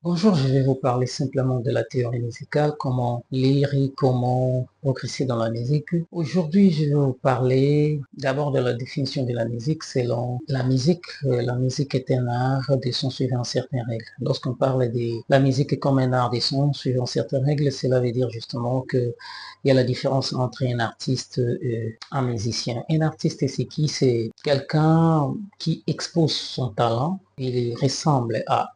Bonjour, je vais vous parler simplement de la théorie musicale, comment lire et comment progresser dans la musique. Aujourd'hui, je vais vous parler d'abord de la définition de la musique selon la musique. La musique est un art des sons suivant certaines règles. Lorsqu'on parle de la musique comme un art des sons suivant certaines règles, cela veut dire justement que il y a la différence entre un artiste et un musicien. Un artiste, c'est qui? C'est quelqu'un qui expose son talent. Il ressemble à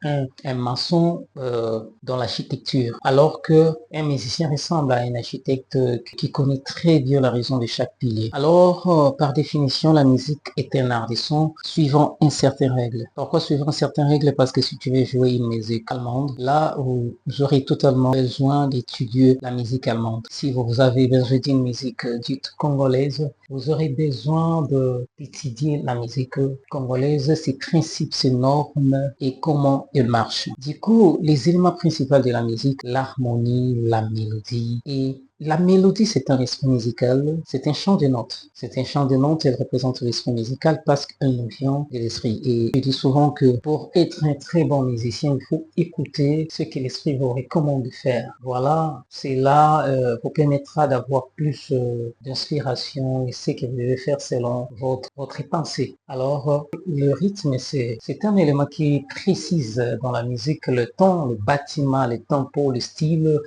un maçon dans l'architecture, alors que un musicien ressemble à un architecte qui connaît très bien la raison de chaque pilier. Alors, par définition, la musique est un art des sons suivant une certaine règle. Pourquoi suivant certaines règles? Parce que si tu veux jouer une musique allemande, là, vous aurez totalement besoin d'étudier la musique allemande. Si vous avez besoin d'une musique dite congolaise, vous aurez besoin d'étudier la musique congolaise, ses principes, ses normes et comment elle marche. Du coup, les éléments principaux de la musique, l'harmonie, la mélodie et la mélodie, c'est un instrument musical, c'est un chant de notes. C'est un chant de notes, elle représente l'instrument musical parce qu'elle nous vient de l'esprit. Et je dis souvent que pour être un très bon musicien, il faut écouter ce que l'esprit vous recommande de faire. Voilà, c'est là vous permettra d'avoir plus d'inspiration et ce que vous devez faire selon votre pensée. Alors, le rythme, c'est un élément qui précise dans la musique le temps, le bâtiment, le tempo, le style,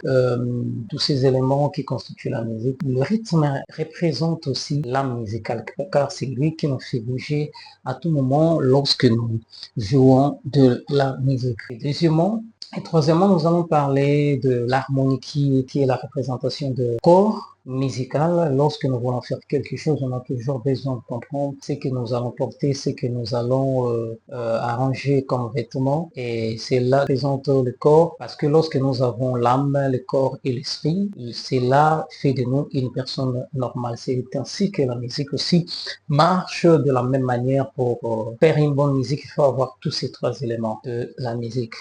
tous ces éléments qui constituent la musique. Le rythme représente aussi l'âme musicale, car c'est lui qui nous fait bouger à tout moment lorsque nous jouons de la musique. Deuxièmement, et troisièmement, nous allons parler de l'harmonie qui est la représentation de corps musical. Lorsque nous voulons faire quelque chose, on a toujours besoin de comprendre ce que nous allons porter, ce que nous allons arranger comme vêtements. Et c'est là que présente le corps, parce que lorsque nous avons l'âme, le corps et l'esprit, c'est là fait de nous une personne normale. C'est ainsi que la musique aussi marche de la même manière. Pour faire une bonne musique, il faut avoir tous ces trois éléments de la musique.